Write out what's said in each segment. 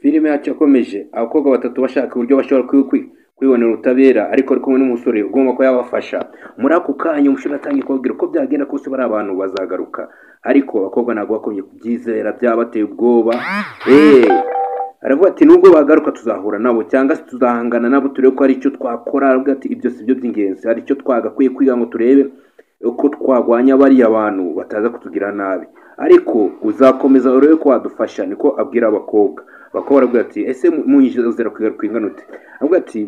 Filime yacu yakomeje abakobwa batatu bashaka uburyo bashobora kwibonera ubutabera ariko ari kumwe n'umusore ugomba ko yabafasha. Muri ako kanya umusore atangiye kubabwira ko byagenda kose bari abantu bazagaruka, ariko abakobwa ntabwo bakomye kubyizera, byabateye ubwoba. Aravuga ati nubwo bagaruka tuzahura nabo cyangwa se tuzahangana nabo turebe ko hari icyo twakora. Aravuga ati ibyo si byo by'ingenzi, hari icyo twagakwiye kwiga ngo turebe uko twagwanya bariya bantu bataza kutugira nabi, ariko uzakomeza urebe ko wadufasha. Niko abwira abakobwa baravuga ati ese munyizera kwigaruka ingana ute? Aravuga ati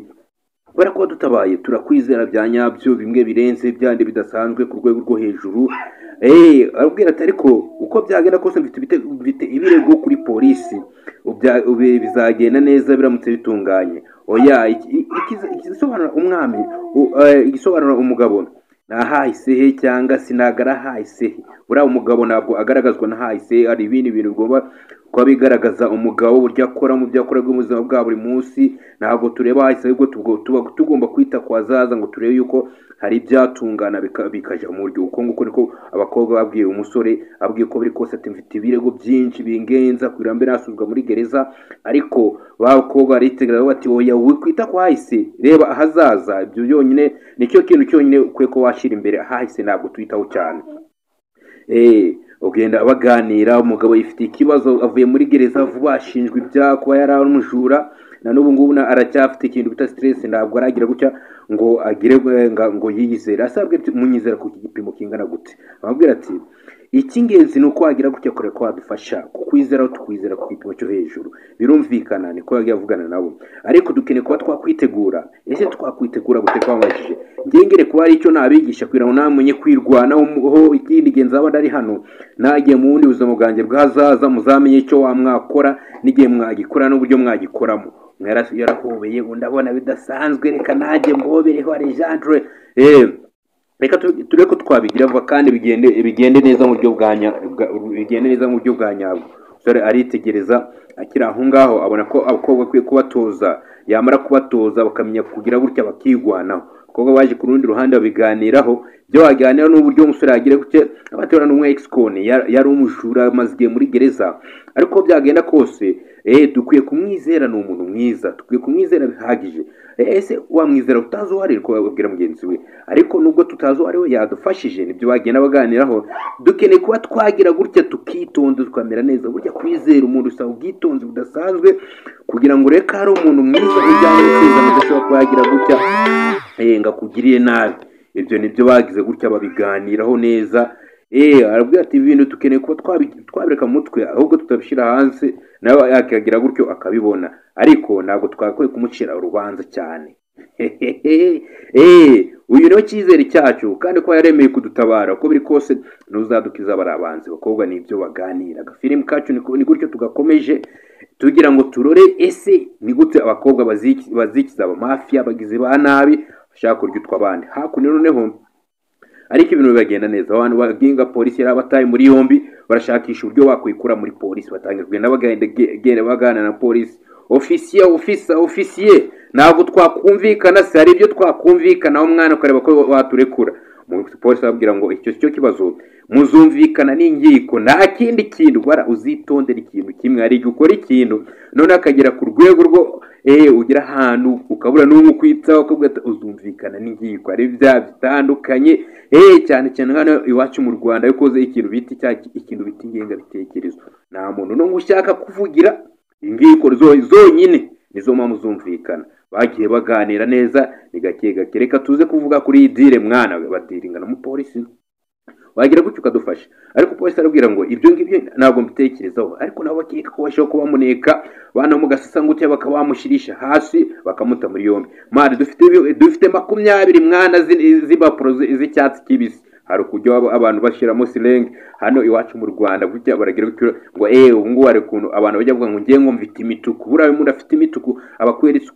kubera ko dutabaye turakwizera bya nyabyo, bimwe birenze byandi bidasanzwe ku rwego rwo hejuru. Arabwira ati ariko uko byagenda kose mfite ibirego kuri polisi, bizagenda neza biramutse bitunganye. Oya, igisobanura umwami, igisobanura umugabo nahahise he cyangwa sinagara hahise he. Buriya umugabo ntabwo agaragazwa na hahise, hari ibindi bintu bigomba kuba bigaragaza umugabo buryo akora mu byo akora bw'ubuzima bwa buri munsi. Ntabwo tureba hahise, ahubwo tuba tugomba kwita ku hazaza ngo turebe yuko hari ibyatungana bikaja mu buryo. Uko nguko niko abakobwa babwiye umusore, abwiye ko biri kose ati mfite ibirego byinshi bingenza kugira mbe nasuzwa muri gereza. Ariko bakobwa baritegera bati oya, wikwita ku hahise, reba ahazaza. Ibyo byonyine nicyo kintu cyonyine ukwiye ko washyira imbere, hahise ntabwo tuyitaho cyane. Ugenda baganira, umugabo yifitiye ikibazo, avuye muri gereza vuba, ashinjwa ibyaha kuba yari umujura, na n'ubu ngubu aracyafite ikintu bita stress. Ntabwo aragira gutya ngo agire ngo yiyizere. Asabwe munyizera ku gipimo kingana gute? Ababwira ati icy'ingenzi ni uko wagira gutya kure ko wadufasha, kukwizera tukwizera ku gipimo cyo hejuru. Birumvikana niko yagiye avugana nabo, ariko dukeneye kuba twakwitegura. Ese twakwitegura gute? Twabajije ngengere kuba ari icyo nabigisha kugira ngo namenye kwirwanaho. Ikindi genza abandi ari hano nagiye mu bundi buzima bwanjye bwazaza, muzamenye icyo wamwakora n'igihe mwagikora n'uburyo mwagikoramo. Yarahobeye ndabona bidasanzwe, reka najye mbobereho Alejandre. Reka turebe ko twabigira vuba kandi bigende neza mu buryo bwa nyabwo. Sore aritegereza, akira aho ngaho abona ko abakobwa kwiye kubatoza, yamara kubatoza bakamenya kugira gutya bakigwanaho. Abakobwa baje ku rundi ruhande babiganiraho, byo waganira n'uburyo umusore yagira gutya. Abatora n'umwe ex-con yari umujura amaze igihe muri gereza, ariko byagenda kose dukwiye kumwizera, ni umuntu mwiza, dukwiye kumwizera bihagije. Ese wamwizera utazi uwo ari? Ko babwira mugenzi we, ariko nubwo tutazi uwo ari we yadufashije. Nibyo bagenda baganiraho, dukeneye kuba twagira gutya tukitonda tukamera neza. Burya kwizera umuntu usaba ubwitonzi budasanzwe kugira ngo reka hari umuntu mwiza ujyanye n'isezerano udashobora kuba yagira gutya ngakugiriye nabi. Ibyo nibyo bagize gutya babiganiraho neza. Arabwira ati ibintu dukeneye kuba twabireka mu mutwe, ahubwo tutabishyira hanze, nawe yakagira gutyo akabibona, ariko ntabwo twakwiye kumucira urubanza cyane. Uyu niwe cyizere cyacu, kandi ko yaremeye kudutabara uko biri kose ntuzadukiza barabanze. Abakobwa nibyo baganira. Agafilimi kacu ni gutyo tugakomeje tugira ngo turore ese ni gute abakobwa bazikiza abamafiya, abagizi ba nabi bashaka kurya utw'abandi. Hakuno noneho ariko ibintu bibagenda neza. Abantu baginga polisi yari abataye muri yombi, barashakisha uburyo bakwikura muri polisi. Batangira kugenda bagana na polisi. Ofisiye ntabwo twakumvikana. Se hari ibyo twakumvikanaho mwana, ukareba ko waturekura. Polisi ababwira ngo icyo cyo kibazo muzumvikana n'inkiko, nta kindi kintu. Bara uzitondera ikintu kimwe, hari igihe ukora ikintu none akagera ku rwego rwo ugira ahantu ukabura n'umwe kwitsaho, ukabwira uzumvikana n'inkiko. Hari ibyaha bitandukanye cyane cyane hano iwacu mu Rwanda, iyo ukoze ikintu bita ingengabitekerezo, nta muntu n'umwe ushaka kuvugira inkiko zonyine, nizo mpamvu zumvikana. Bagiye baganira neza, ni gake gake. Reka tuze kuvuga kuri iyi dire mwana, badiringana mu polisi wagira gutyo ukadufasha. Ariko polisi arabwira ngo ibyo ngibyo ntabwo mbitekerezaho, ariko nabo bakeka ko bashobora kuba bamuneka, bana mu gasasa ngutya bakaba bamushirisha hasi bakamuta muri yombi. Mari dufite 20 mwana z'ibapuro z'icyatsi kibisi. Hari kujya abantu bashiramo silenge hano iwacu mu Rwanda gutya, baragira gutyo ngo ubu ngubu hari kuntu abantu bajya kuvuga ngo ngiye ngo mfite imituku. Buriya umuntu afite imituku abakweretse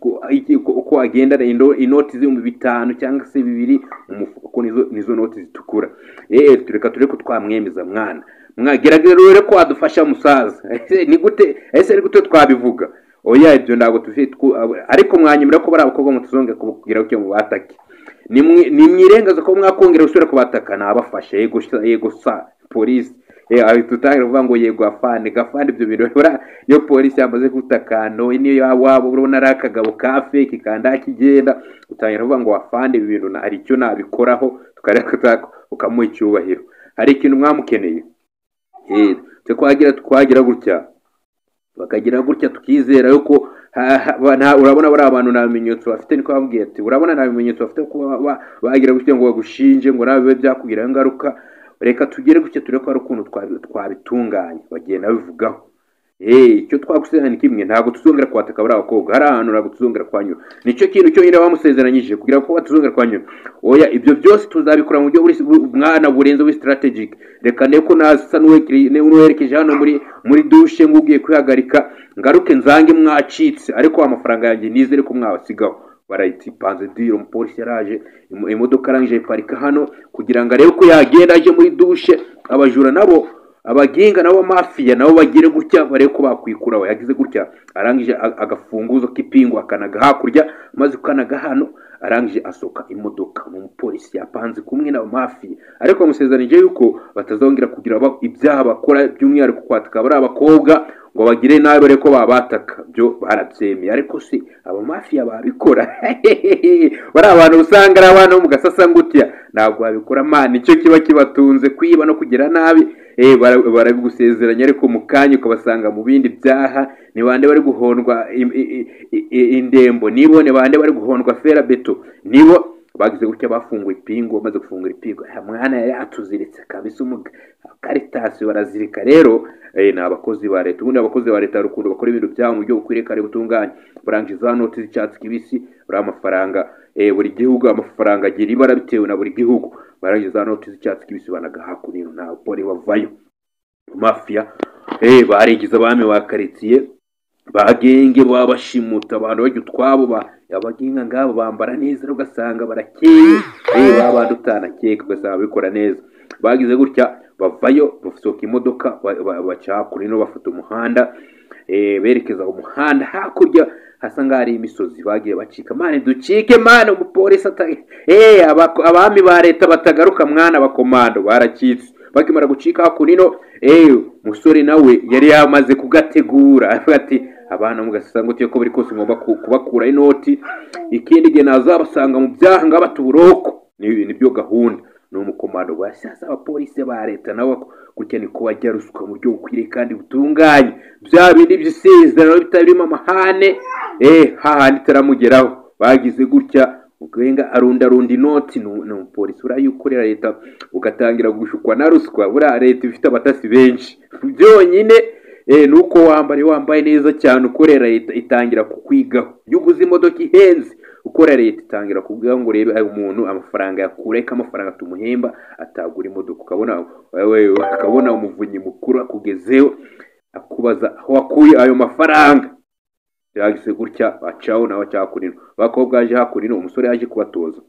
uko agenda inoti z'ibihumbi 5 cyangwa se 2 mu mufuko, nizo noti zitukura. Tureka tureko twamwemeza mwana, mwagerageza rero ko adufasha musaza. Ni gute ari gute twabivuga? Oya, ibyo ntabwo tufite, ariko mwanyemera ko bari abakobwa mutuzonge kugira cyo mu batake. Nimwirengaza ko mwakongera usubira kubataka, nabafashe. Yego sa polisi ahita utangira kuvuga ngo yego afande gafande ibyo bintu iyo polisi yamaze gutakano niyo waba urabona ari akagabo ka fake kanda kigenda utangira kuvuga ngo afande ibi bintu hari icyo nabikoraho tukareka ukamuha icyubahiro. Hari ikintu mwamukeneye twagira gutya bakagira gutya tukizera yuko urabona bari abantu nta bimenyetso bafite, niko bambwiye ati urabona nta bimenyetso bafite kuba bagira gutya ngo bagushinje ngo nawe bibe byakugiraho ingaruka, reka tugere gutya turebe ko hari ukuntu twabitunganya. bagenda bivugaho icyo twagusezeranya kimwe, ntabwo tuzongera kwataka bari abakobwa, hari ahantu ntabwo tuzongera kwanyura. Nicyo kintu cyo nyine bamusezeranyije kugira ngo batuzongera kwanyura. Oya ibyo byose tuzabikora mu buryo mwana burenze buri strategic. Reka neko nasa n'uwerekeje hano muri douche ngugiye kwihagarika ngaruke nzange mwacitse, ariko amafaranga yanjye nizere ko mwabasigaho. Barayiti panze diro umupolisi yaraje imodoka arangije parika hano kugira ngo arebe ko yagenda aje muri douche. Abajura nabo abaginga nabo mafia nabo bagire gutya bareko ko bakwikuraho. Yagize gutya arangije agafunguzo k'ipingu akanaga hakurya, maze kanaga hano arangije asoka imodoka. Umupolisi yapanze kumwe na mafia, ariko amusezeranyije yuko batazongera kugira ibyaha bakora by'umwihariko kwataka bari abakobwa ngo bagire nabi bareko babataka. Byo barabyemeye, ariko si aba mafia babikora bari abantu usanga ari abantu mu gasasa ngutya ntabwo babikora man. Icyo kiba kibatunze kwiba no kugira nabi barabigusezeranya, ariko mu kanya ukabasanga mu bindi byaha. Ni bande bari guhondwa indembo, nibo ni bande bari guhondwa fera beto, nibo bagize gutya bafunguye ipingo. Maze gufungura ipingo mwana yari atuziritse kabisa Caritas barazirika. Rero ni abakozi ba leta. Ubundi abakozi ba leta rukundo bakora ibintu byabo mu buryo bukwiriye kandi butunganye. Barangiza noti z'icyatsi kibisi buri amafaranga buri gihugu amafaranga agira ibara bitewe na buri gihugu. Barangiza noti z'icyatsi kibisi banaga hakunino nta poli bavayo. Mafia barigize abami ba quartier bagenge babashimuta abantu bajya twabo abaginga ngabo bambara neza ugasanga barakeye babandi utanakeka ugasanga bikora neza. Bagize gutya bavayo basohoka imodoka bacakurino bafata umuhanda berekeza umuhanda hakurya hasa ngari imisozi. Bagiye bacika mane ducike mane umupolisi abami ba leta batagaruka mwana bakomando barakitse. Bakimara gucika hakurino musore nawe yari yamaze kugategura avuga ati abantu mugasanga utiye ko buri kose ngomba kubakura inoti. Ikindi gihe nazabasanga mu byaha ngabatuburoko nibyo gahunda. No mukomando bashasa abapolisi ba leta nabo gutya ni ko bajya ruswa mu buryo bukwiriye kandi butunganye. Bya bindi by'isezerano bitabirimo amahane hahandi taramugeraho. Bagize gutya ugenga arunda inoti no polisi urayukorera leta ugatangira gushukwa na ruswa. Bura leta ifite abatasi benshi byonyine nuko wambaye neza cyane ukorera leta itangira kukwigaho. Yuguze imodoka ihenze ukorera leta itangira kuvuga ngo rebe umuntu amafaranga yakureka amafaranga tumuhemba atagura imodoka. Ukabona umuvunyi mukuru akugezeho akubaza aho wakuye ayo mafaranga. Yagize gutya bacaho nawe cyakurino bakobwa aje hakurino umusore yaje kubatoza.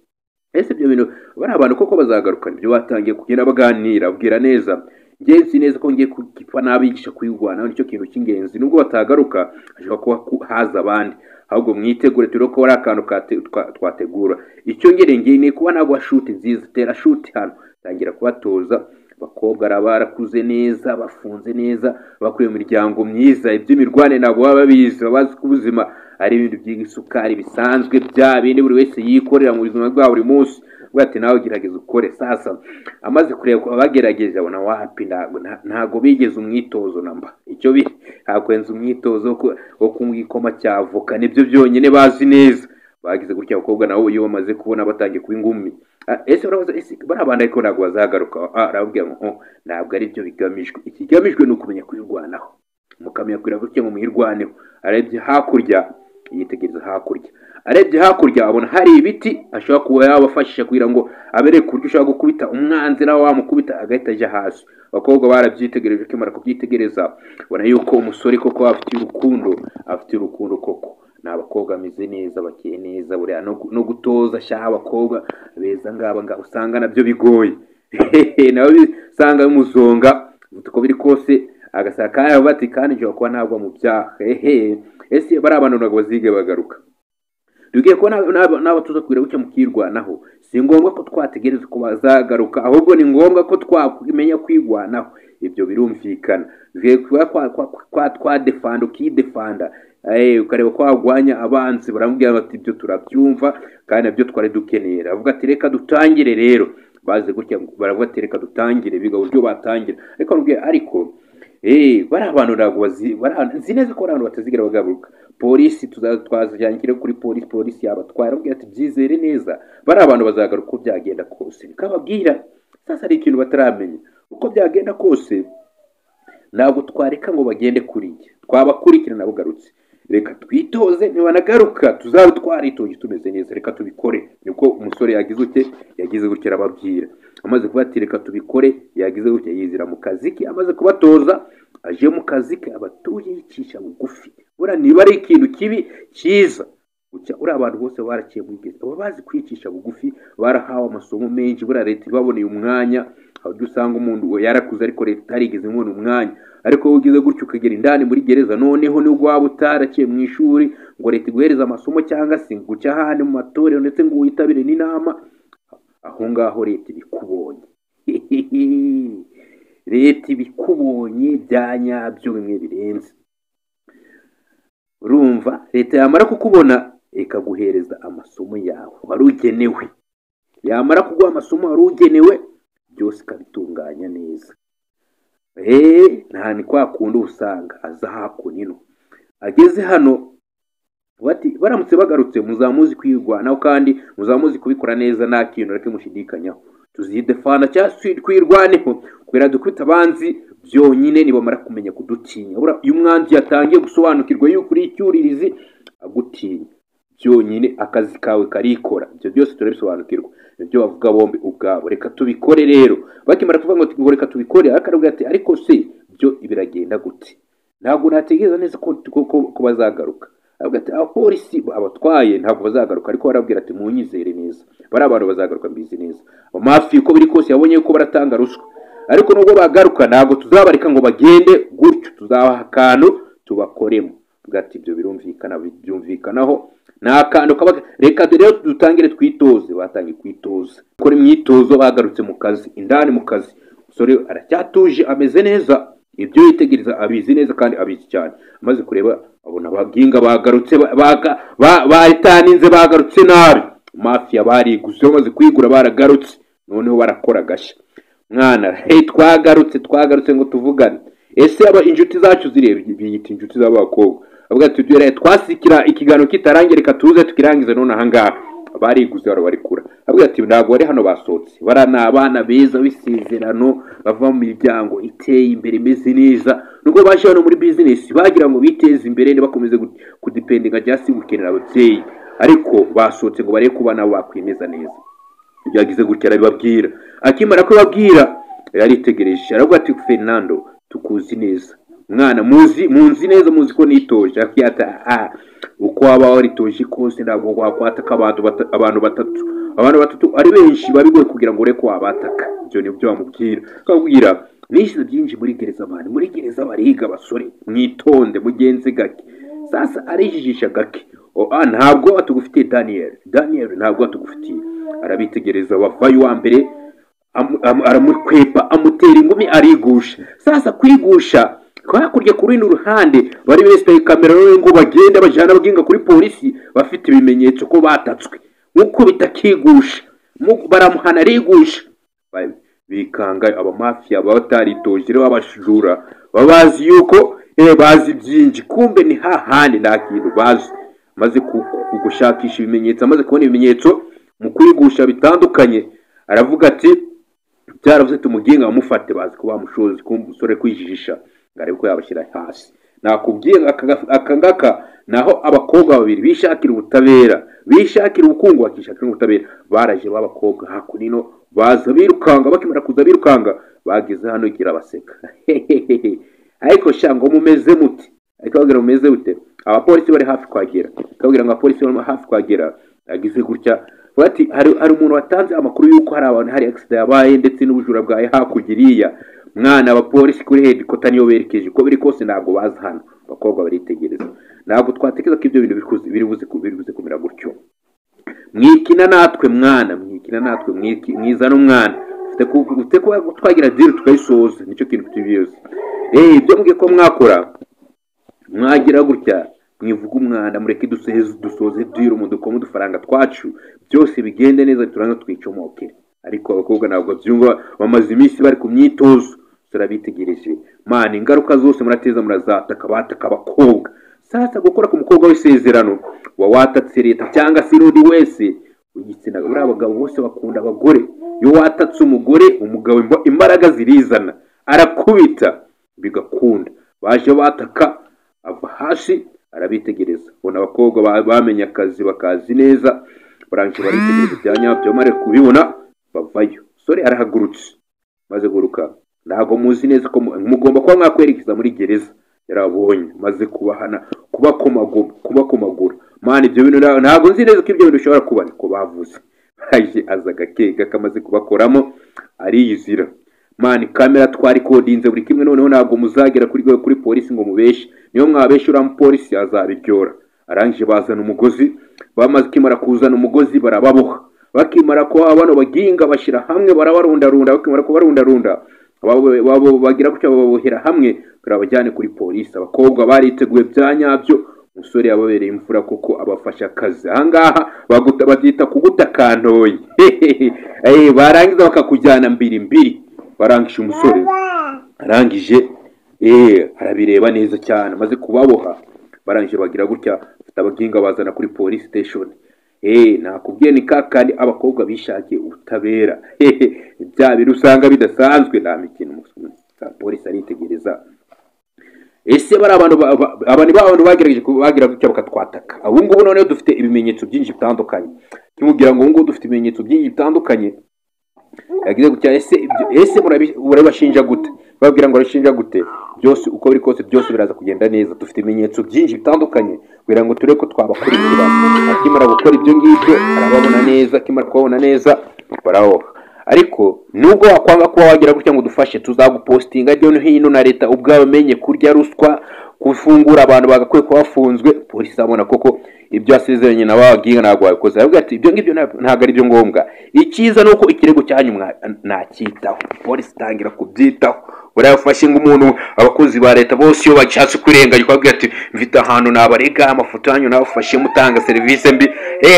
Ese ibyo bintu bari abantu koko bazagaruka ibyo batangiye kugenda baganira bwira neza. Ngenzi neza ko ngiye kugipa nabigisha kwigwana nicyo kintu cy'ingenzi. Nubwo batagaruka ashaka ko haza abandi, ahubwo mwitegure turi ko ari akantu twategura. Icyo ngerengeye ni kuba nagwa shoot nziza tera shoot hano tangira kubatoza. Bakobwa arabarakuze neza bafunze neza bakuriye imiryango myiza. Iby'imirwane nabo baba bizi babazi kubuzima ari ibintu by'isukari bisanzwe bya bindi buri wese yikorera mu buzima bwa buri munsi. Bwati nawe gerageza ukore. Sasa amaze kureba ko abagerageje abona wapi ntago bigeze umwitozo namba. Icyo hakwenza umwitozo wo kumwikoma cyavoka nibyo byonyine bazi neza. Bagize gutya abakobwa nawo iyo bamaze kubona batangiye kuba ingumi. Ese urabaza barabanda ariko ntago bazagaruka. Arababwira ngo ntabwo ari byo bigamijwe. Ikigamijwe ni ukumenya kwirwanaho mukamenya kwira gutya mu mwirwaneho. Arebye hakurya yitegereza hakurya. Arebye hakurya abona hari ibiti ashobora kuba yabafashisha kugira ngo abere kuryo ushaka gukubita umwanzi nawe wamukubita agahita aje hasi. Abakobwa barabyitegereje kimara kubyitegereza bona yuko umusore koko afite urukundo koko. N'abakobwa ameze neza bakeye neza buriya no gutoza sha abakobwa beza ngaba usanga nabyo bigoye. Nawe bisanga umuzonga uko biri kose agasaka bati kandi je kuba ntabwo mu byaha. Ese bari abantu ntabwo bazige bagaruka. Dugiye ko nabo tuza kwira gucya mukirwanaho. Si ngombwa ko twategereza ko bazagaruka, ahubwo ni ngombwa ko twamenya kwigwanaho. ibyo birumvikana kwa defanda ukidefanda ukareba ko wagwanya abanzi baramubwira bati ibyo turabyumva kandi nabyo twari dukenera avuga ati reka dutangire rero baze gutya baravuga ati reka dutangire biga uburyo batangira ariko bari abantu ntabwo nzi neza ko abantu batazigira bagaruka polisi twazajyanye kuri polisi yabatwara ababwira ati byizere neza bari abantu bazagaruka uko byagenda kose bikababwira sasa ari ikintu bataramenya uko byagenda kose ntabwo twareka ngo bagende kuriya twabakurikirana bugarutse reka twitoze ntibanagaruka tuzaba twaritoje tumeze neza reka tubikore niko umusore yagize gutya arababwira amaze kubatira reka tubikore yagize gutya yizira mu kazi ke amaze kubatoza aje mu kazi ke abatuye yicisha bugufi bura niba ari ikintu kibi cyiza uri abantu bose baraciye muri gezi abo bazi kwicisha bugufi barahawe amasomo menshi bura leta ibaboneye umwanya aho dusanga umuntu yarakuze ariko leta itarigeze imubona umwanya ariko ugize gutyo ukagera indani muri gereza noneho nubwo waba utaraciye mu ishuri ngo leta iguhereze amasomo cyangwa se guca ahandi mu matorero ndetse ngo witabire n'inama aho ngaho leta ibikubonye leta ibikubonye bya nyabyo bimwe birenze urumva leta yamara kukubona ikaguhereza amasomo yawe wari ugenewe yamara kuguha amasomo wari ugenewe byose ikabitunganya neza nta ni kwa kundi usanga aza hakuno ageze hano baramutse bagarutse muzamuzi kwirwanaho kandi muzamuzi kubikora neza nta kintu reke mushidikanyaho tuzidefana cyangwa twirwaneho kubera dukubita abanzi byonyine nibamara kumenya kudutinya iyo umwanzi yatangiye gusobanukirwa yuko uri icyuririzi agutinya byonyine akazi kawe karikora ibyo byose turabisobanukirwa ibyo bavuga bombi ubwabo reka tubikore rero bakimara kuvuga ngo reka tubikore akarubwira ati ariko se byo biragenda gute ntabwo nategereza neza ko bazagaruka avuga ati abapolisi abatwaye ntabwo bazagaruka ariko barabwira ati munyizere neza bari abantu bazagaruka mbizi neza amafi uko biri kose yabonye ko baratanga ruswa ariko nubwo bagaruka ntabwo tuzabareka ngo bagende gutyo tuzabaha akantu tubakoremo avuga ati ibyo byumvikanaho nta kantu reka rero dutangire twitoze batangiye kwitoza gukora imyitozo bagarutse mu kazi indani mu kazi umusore aracyatuje ameze neza ibyo yitegereza abizi neza kandi abizi cyane amaze kureba abona abaginga bagarutse baritaninze bagarutse nabi mafiya bariguze bamaze kwigura baragarutse noneho barakora gashya mwana twagarutse ngo tuvugane ese inshuti zacu zireba biyita inshuti z'abakobwa avuga ati twasikira ikiganiro kitarangira reka tuze tukirangize none ahangaha bariguze barikura avuga ati ntabwo bari hano basohotse barana abana beza bisezerano bava mu miryango iteye imbere imeze neza nubwo baje hano muri business bagira ngo biteze imbere bakomeze kudependinga cyangwa gukenera ababyeyi ariko basohotse ngo bareke kuba nabo bakwemeza neza byagize gutya arabibabwira akimara kubabwira yaritegereje aravuga ati Fernando tukuzi neza mwana munzi neza muzi ko nitoje akiyata uko waba waritoje kose ntabwo wakwataka abantu batatu ari benshi babigoye kugira ngo ureke wabataka ibyo ni byo bamubwira akabwira nishize byinshi muri gereza abantu muri gereza bariga basore mwitonde mugenze gake sasa arijijisha gake ntabwo atugufitiye Daniel ntabwo atugufitiye arabitegereza bavayo wa mbere aramukwepa amutera ingumi arigusha sasa kwigusha hakurya ku rundi ruhande bari bestaye kamera ngo bagenda bajana baginga kuri polisi bafite ibimenyetso ko batatswe nkuko bitakigusha baramuhana rigusha bikanga abamafiya bataritoje rero abashujura babazi yuko bazi byinji kumbe ni hahandi nta kintu bazi maze gushakisha ibimenyetso amaze kubona ibimenyetso mu kwigusha bitandukanye aravuga ati byaravuze tumuginga amufate bazi ko bamushoze kumusore kwijijisha ngare ko yabashyira hasi nakubwiye akangaka naho abakobwa babiri bishakira ubutabera bishakira ubukungu bakishakira ubutabera baraje babakobwa hakunino baza birukanga bakimara kuza birukanga bageze hano igira baseka ariko shango mumeze muti ariko bagira mumeze ute abapolisi bari hafi kwagera kabwira ngo abapolisi bari hafi kwagera agize gutya bati hari umuntu watanze amakuru yuko hari abantu hari accident yabaye ndetse n'ubujura bwaye hakugiriya mwana abapolisi kuri headquarter niyo berekeje ko biri kose ntabwo baza hano abakobwa baritegereza ntabwo twatekereza ko ibyo bintu biribuze kumera gutyo mwikina natwe mwana mwiza n'umwana ufite kuba twagira deal tukayisoza, nicyo kintu tubiyoze. Ibyo mbwiye ko mwakora mwagira gutya mwivuga umwanda, mureke dusoze deal mu dukoma udufaranga twacu byose bigende neza, turanga twicomoke. Ariko abakobwa ntabwo byumva, bamaze iminsi bari ku myitozo, turabitegereje man, ingaruka zose murateza murazataka, bataka abakobwa. Sasa gukora ku mukobwa w'isezerano watatse leta cyangwa se n'undi wese w'igitsina gore, abagabo bose bakunda abagore. Iyo watatse umugabo imbaraga zirizana, arakubita bigakunda, baje bataka ava hasi arabitegereza. Bona abakobwa bamenye akazi bakazi neza, barangije baritegereza byanyabyo, mare kubibona bavayo. Sore arahagurutse, maze guruka ntago muzi neza ko mugomba kuba mwakwerekeza muri gereza. Yarabonye maze kubahana kubakomagura man, ibyo bintu ntago nzi neza ko ibyo bintu bishobora kuba, niko bavuze. Haje aza gakeka kamaze kubakoramo ariyizira man. Kamera twari kodinze buri kimwe, noneho ntago muzagera kuri polisi ngo mubeshe, niyo mwabeshe uriya polisi azabiryora. Arangije bazana umugozi, bamaze kimara kuzana umugozi barababoha. Bakimara ko abano baginga bashira hamwe barabarundarunda, bakimara ko barundarunda babo bagira gutya babohera hamwe barabajyane kuri polisi. Abakobwa bariteguye byanyabyo, umusore yababereye imfura kuko abafasha akazi. Ahangaha babyita kuguta kantoyi. Barangiza bakakujyana mbiri, barangije umusore arangije arabireba neza cyane, maze kubaboha barangije bagira gutya, afite abaginga bazana kuri police station. Nakubwiye ni kakandi abakobwa bishakiye ubutabera. Bya bintu usanga bidasanzwe, nta mikino polisi aritegereza. Ese bari abantu bagerageje bagira gutya bakatwataka. Abo ngubu noneho dufite ibimenyetso byinshi bitandukanye, kimubwira ngo ngo dufite ibimenyetso byinshi bitandukanye. Yagize gutya, ese murabashinja gute? Babwira ngo arashinja gute? Byose uko biri kose byose biraza kugenda neza, dufite ibimenyetso byinshi bitandukanye kugira ngo tureko twabakurikira. Akimara gukora ibyo ngibyo arababona neza, akimara kubabona neza baraho. Ariko nubwo wakwanga kuba wagira gutya ngo dufashe, tuzagupostinga ryo no hino na leta ubwawe menye kurya ruswa, kufungura abantu bagakwiye kuba bafunzwe. Polisi abona koko ibyo asezeranye na bagiye ntabwo wabikoze. Aravuga ati ibyo ngibyo ntabwo ari byo ngombwa, icyiza nuko ikirego cyanyu nakitaho. Polisi tangira kubyitaho, barafashe ngo umuntu abakozi ba leta bose iyo bachatse kurenganya kwabwira ati mfite ahantu nabarega amafoto yanyu nabafashe mutanga service mbi,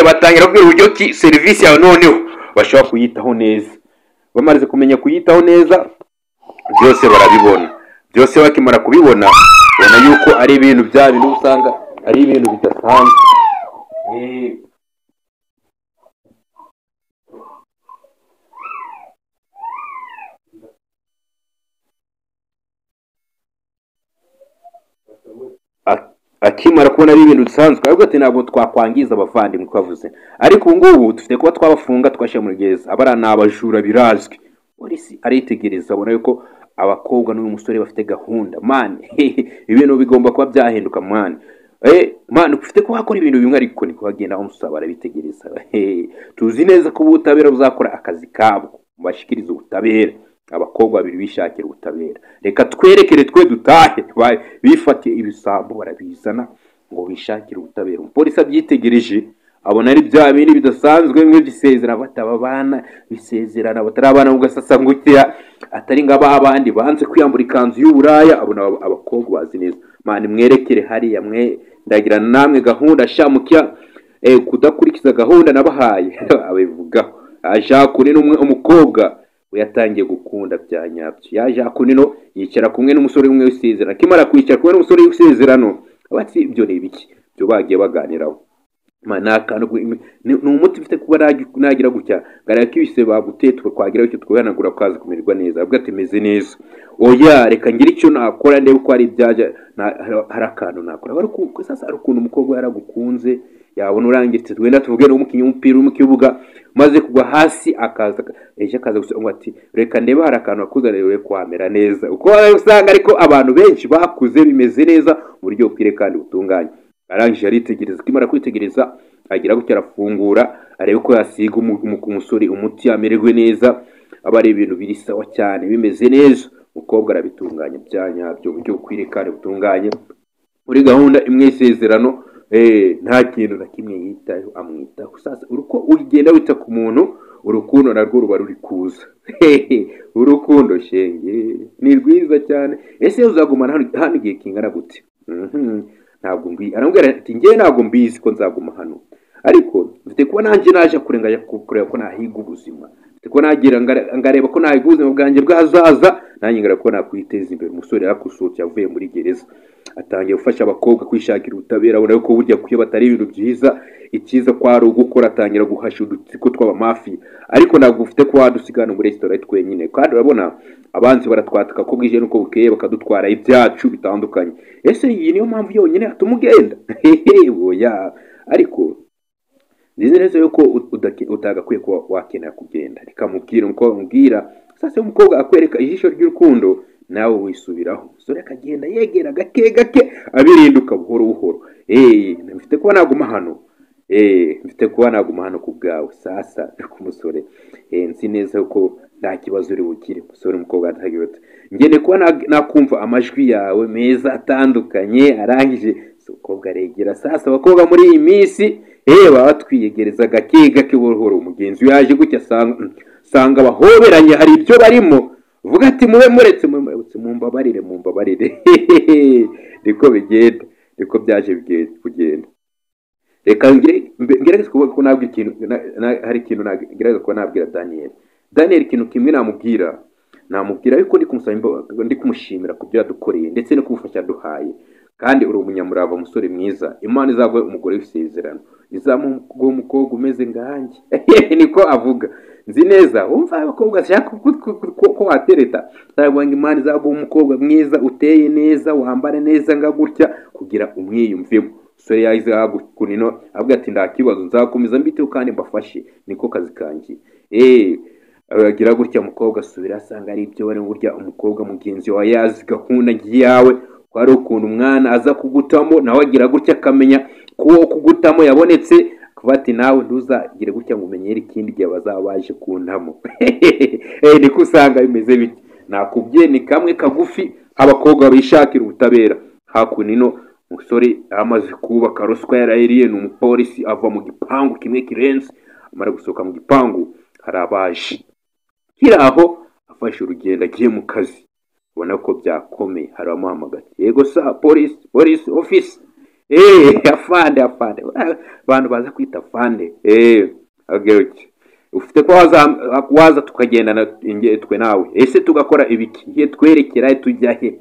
batangira kubwira uburyo ki service yawe noneho bashobora kuyitaho neza. Bamaze kumenya kuyitaho neza byose barabibona, byose bakimara kubibona ubona yuko ari ibintu bya bintu usanga ari ibintu bidasanzwe. Akimara kubona ari ibintu bisanzwe ahubwo ati ntabwo twakwangiza abavandimwe twavuze, ariko ubu ngubu dufite kuba twabafunga twashyira muri gereza. Abara ni abajura birazwi. Polisi aritegereza abona yuko abakobwa n'uyu musore bafite gahunda man. Ibintu bigomba kuba byahinduka man. Man, ufite ko wakora ibintu bimwe ariko niko bagenda bamusaba barabitegereza. Tuzi neza ko ubutabera buzakora akazi kabo, bashikiriza ubutabera. Abakobwa babiri bishakira ubutabera, reka twerekere twe dutahe. Bifatiye ibisambo barabizana ngo bishakire ubutabera. Umupolisi abyitegereje abona ari bya bindi bidasanzwe nk'igisezerano batababana bisezerana batarabana ugasasa ngutira atari ngaba abandi banze kwiyambura ikanzu y'uburaya. Abona abakobwa bazi neza man, mwerekere hariya mwe ndagira namwe gahunda shamukya kudakurikiza gahunda nabahaye. Abivugaho aja kuri umukobwa yatangiye gukunda bya nyabyo, yaje akunino yicara kumwe n'umusore umwe w'isezerano. Kimara kwicara kumwe n'umusore w'isezerano abati ibyo ni ibiki byo bagiye baganiraho manaka ni umuti ufite kuba nagira gutya gara kibise bagutetwe kwagira icyo twoyanagura kwaza kumererwa neza. Abwo atemeze neza, oya reka ngira icyo nakora ndebe ko ari byaje harakantu nakora. Bari ko sasa ari ukuntu umukobwa yaragukunze yabona urangitse twenda tuvuge no mukinyi umupira mu kibuga maze kugwa hasi akaza gusa ati reka ndebe harakantu akuzanire kwamera neza. Uko usanga ariko abantu benshi bakuze bimeze neza mu buryo bwire kandi butunganye. Arangije aritegereza, kimara kwitegereza agira gutya arafungura arebe ko yasiga umusore umuti amererwe neza. Aba ari ibintu biri sawa cyane bimeze neza. Umukobwa arabitunganya byanyabyo buryo kwire kandi butunganye muri gahunda imwe isezerano. Nta kintu na kimwe yitaho amwitaho. Sasa uruko ugenda wita ku muntu urukundo narwo ruba ruri kuza urukundo shenge ni rwiza cyane. Ese uzagumana hano igihe kingana gute? Ntabwo arambwira ati njye ntabwo mbizi ko nzaguma hano, ariko mfite kuba nanjye naje kurenganya kureba ko nahiga ubuzima, mfite kuba nagira ngareba ko nahiga ubuzima bwanjye bw'ahazaza, nanjye ngareba ko nakwiteza imbere. Umusore yakusohotse yavuye muri gereza atangiye gufasha abakobwa kwishakira ubutabera, abona ko burya kuyo batari ibintu byiza, icyiza ko ari ugukora, atangira guhasha udutsiko tw'abamafi. Ariko ntabwo ufite ko wadusigana muri restaurant twenyine, kandi urabona abanzi baratwataka ko bwije nuko bukeye bakadutwara ibyacu bitandukanye. Ese iyi niyo mpamvu yonyine atuma ugenda? Oya, ariko nzi neza yuko utagakwiye kuba wakenera kugenda. Reka mubwire uko mubwira sasa, umukobwa akwereka ijisho ry'urukundo nawe wisubiraho. Umusore akagenda yegera gake abirinduka buhoro buhoro. Mfite kuba naguma hano, mfite kuba naguma hano ku bwawe. Sasa ku musore nzi neza yuko nta kibazo uri bukire. Umusore umukobwa atagira ati ngene kuba nakumva amajwi yawe meza atandukanye arangije. Umukobwa aregera. Sasa abakobwa muri iyi minsi baba batwiyegereza gake buhoro. Umugenzi yaje gutya sanga bahoberanye, hari ibyo barimo, vuga ati mube muretse mumbabarire niko bigenda, niko byaje kugenda. Reka ngerageze kuvuga ko nabwira ikintu, hari ikintu nagerageza ko nabwira Daniel ikintu kimwe namubwira yuko ndi kumushimira ku byo yadukoreye ndetse no kumufasha duhaye. Kandi uri umunyamurava, umusore mwiza. Imana izaguhe umugore w'isezerano, izamuha umukobwa umeze nganjye. Niko avuga. Nzi neza wumva abakobwa ashaka ko watereta, ntabwo Imana izaguha umukobwa mwiza, uteye neza, wambara neza nga gutya kugira umwiyumvemo. Umusore yahize hagukunino avuga ati nta kibazo, nzakomeza mbiteho kandi mbafashe, niko kazi kanjye. Agira gutya umukobwa asubira asanga ari ibyo bari burya umukobwa mugenzi wawe yazi gahunda yawe, ko ari ukuntu umwana aza kugutamo, nawe agira gutya akamenya ko kugutamo yabonetse, kuva ati nawe ntuzagire gutya ngo umenyere ikindi gihe bazaba baje kuntamo. Niko usanga bimeze biti. Nakubwiye ni kamwe kagufi abakobwa bishakira ubutabera. Hakunino umusore amaze kubaka ruswa yarayiriye, ni umupolisi ava mu gipangu kimwe kirenze, amara gusohoka mu gipangu harabaje kiraho afashe urugendo agiye mu kazi. Ubona ko byakomeye, hari amuhamagara, yego sa police office. Afande abantu baza kwita afande. Ageruke ufite ko waza tukagendana twe nawe, ese tugakora ibiki, twerekera tujya he?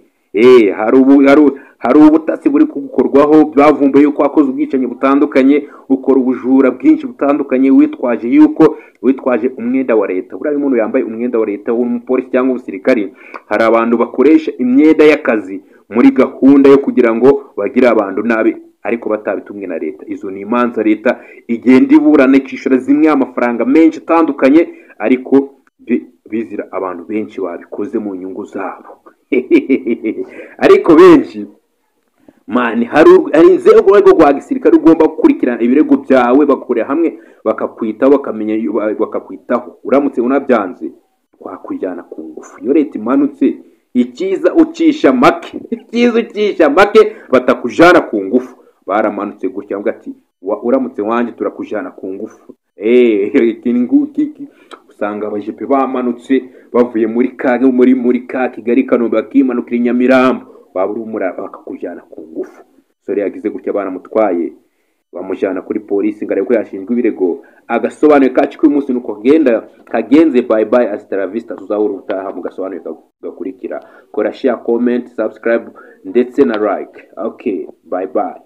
Hari ubutasi buri kugukorwaho, bavumbuye yuko wakoze ubwicanyi butandukanye, ukora ubujura bwinshi butandukanye, witwaje umwenda wa leta. Buriya umuntu yambaye umwenda wa leta w'umupolisi cyangwa umusirikari, hari abantu bakoresha imyenda y'akazi muri gahunda yo kugira ngo bagire abantu nabi, ariko batabitumwe na leta. Izo ni imanza leta igenda iburana ikishura zimwe amafaranga menshi atandukanye, ariko bizira abantu benshi babikoze mu nyungu zabo. Ariko benshi mani, hari inzego rwa gisirikare ugomba gukurikirana ibirego byawe, bakorera hamwe bakakwitaho, bakamenya bakakwitaho. Uramutse unabyanze twakujyana ku ngufu. Iyo leta imanutse, icyiza ucisha make batakujana ku ngufu. Baramanutse gutya avuga ati uramutse wanje turakujana ku ngufu. Usanga abajepe bamanutse bavuye muri Kigali, Kanombe, bakimanukira i Nyamirambo, baburumura bakakujyana ku ngufu. Sore yagize gutya baramutwaye bamujyana kuri polisi ngare ko yashinjwe ibirego, agasobanuye kacu ko umunsi nuko kagenze. Bye hasta la vista, tuzahura utaha mu gasobanuye gakurikira. Kora share, comment, subscribe ndetse na like. Okay, bye.